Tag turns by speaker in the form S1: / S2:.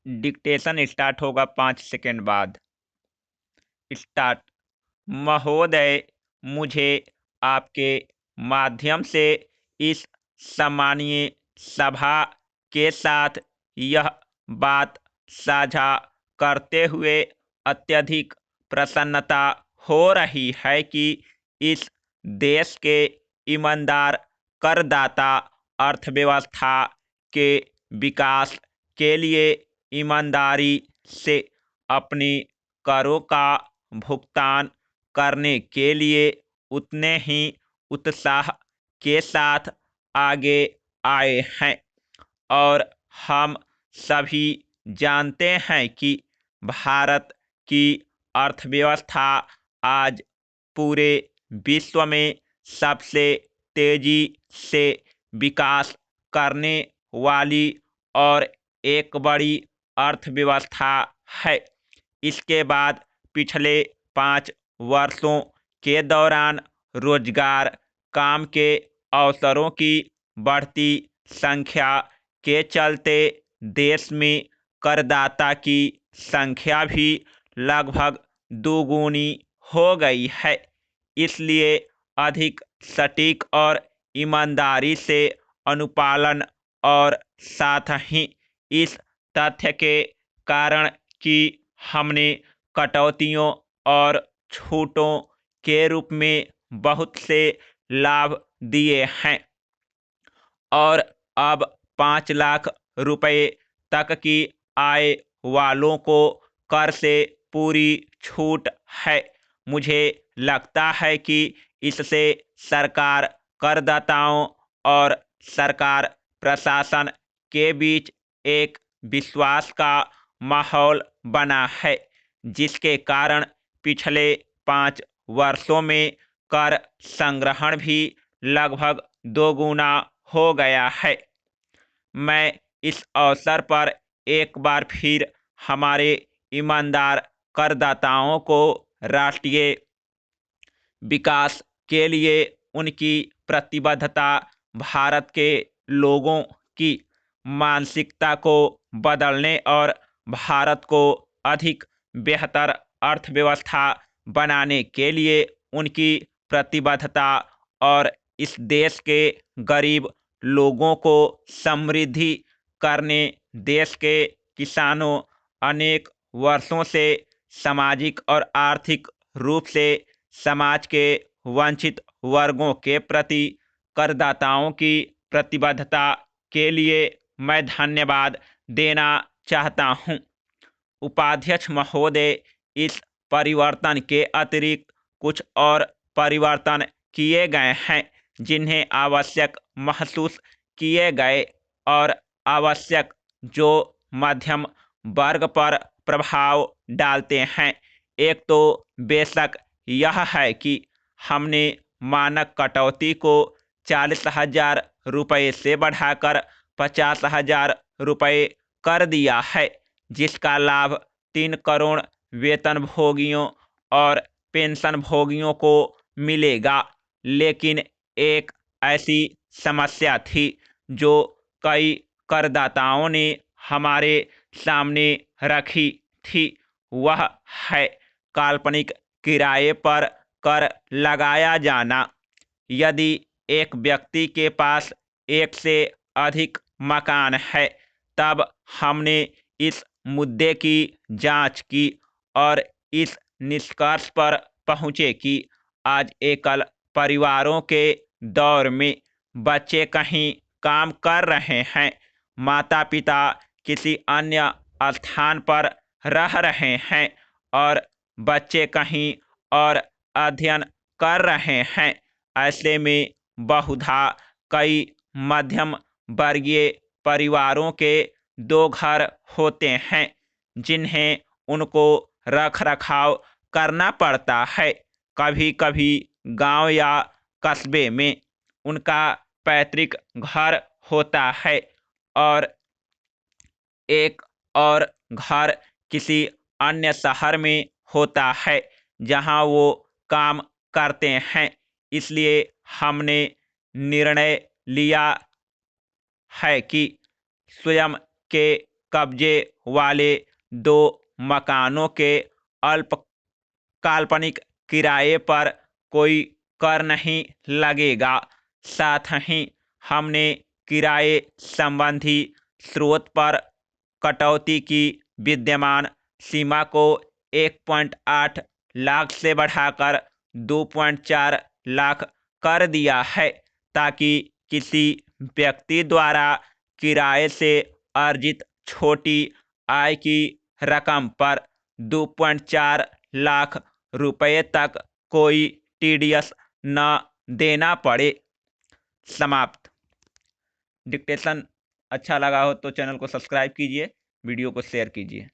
S1: Dictation start होगा 5 second बाद। Start. महोदय, मुझे आपके माध्यम से इस सम्मानीय सभा के साथ यह बात साझा करते हुए अत्यधिक प्रसन्नता हो रही है कि इस देश के ईमानदार करदाता अर्थव्यवस्था के विकास के लिए ईमानदारी से अपनी करों का भुगतान करने के लिए उतने ही उत्साह के साथ आगे आए हैं। और हम सभी जानते हैं कि भारत की अर्थव्यवस्था आज पूरे विश्व में सबसे तेजी से विकास करने वाली और एक बड़ी अर्थव्यवस्था है। इसके बाद पिछले 5 वर्षों के दौरान रोजगार, काम के अवसरों की बढ़ती संख्या के चलते देश में करदाता की संख्या भी लगभग दोगुनी हो गई है। इसलिए अधिक सटीक और ईमानदारी से अनुपालन और साथ ही इस तथ्य के कारण कि हमने कटौतियों और छूटों के रूप में बहुत से लाभ दिए हैं और अब 5 लाख रुपए तक की आय वालों को कर से पूरी छूट है। मुझे लगता है कि इससे सरकार, करदाताओं और सरकार प्रशासन के बीच एक विश्वास का माहौल बना है, जिसके कारण पिछले 5 वर्षों में कर संग्रहण भी लगभग दोगुना हो गया है। मैं इस अवसर पर एक बार फिर हमारे ईमानदार करदाताओं को राष्ट्रीय विकास के लिए उनकी प्रतिबद्धता, भारत के लोगों की मानसिकता को बदलने और भारत को अधिक बेहतर अर्थव्यवस्था बनाने के लिए उनकी प्रतिबद्धता और इस देश के गरीब लोगों को समृद्धि करने, देश के किसानों, अनेक वर्षों से सामाजिक और आर्थिक रूप से समाज के वंचित वर्गों के प्रति करदाताओं की प्रतिबद्धता के लिए मैं धन्यवाद देना चाहता हूं। उपाध्यक्ष महोदय, इस परिवर्तन के अतिरिक्त कुछ और परिवर्तन किए गए हैं जिन्हें आवश्यक महसूस किए गए और आवश्यक जो मध्यम वर्ग पर प्रभाव डालते हैं। एक तो बेशक यह है कि हमने मानक कटौती को 40,000 रुपये से बढ़ाकर 50,000 रुपये कर दिया है, जिसका लाभ 3 करोड़ वेतनभोगियों और पेंशनभोगियों को मिलेगा। लेकिन एक ऐसी समस्या थी जो कई करदाताओं ने हमारे सामने रखी थी, वह है काल्पनिक किराए पर कर लगाया जाना। यदि एक व्यक्ति के पास एक से अधिक मकान है, तब हमने इस मुद्दे की जांच की और इस निष्कर्ष पर पहुंचे कि आज एकल परिवारों के दौर में बच्चे कहीं काम कर रहे हैं, माता पिता किसी अन्य स्थान पर रह रहे हैं और बच्चे कहीं और अध्ययन कर रहे हैं। ऐसे में बहुधा कई मध्यम वर्गीय परिवारों के 2 घर होते हैं जिन्हें उनको रख रखाव करना पड़ता है। कभी कभी गांव या कस्बे में उनका पैतृक घर होता है और एक और घर किसी अन्य शहर में होता है जहां वो काम करते हैं। इसलिए हमने निर्णय लिया है कि स्वयं के कब्जे वाले 2 मकानों के अल्प काल्पनिक किराए पर कोई कर नहीं लगेगा। साथ ही हमने किराए संबंधी स्रोत पर कटौती की विद्यमान सीमा को 1.8 लाख से बढ़ाकर 2.4 लाख कर दिया है, ताकि किसी व्यक्ति द्वारा किराए से अर्जित छोटी आय की रकम पर 2.4 लाख रुपए तक कोई टीडीएस न देना पड़े। समाप्त। डिक्टेशन अच्छा लगा हो तो चैनल को सब्सक्राइब कीजिए, वीडियो को शेयर कीजिए।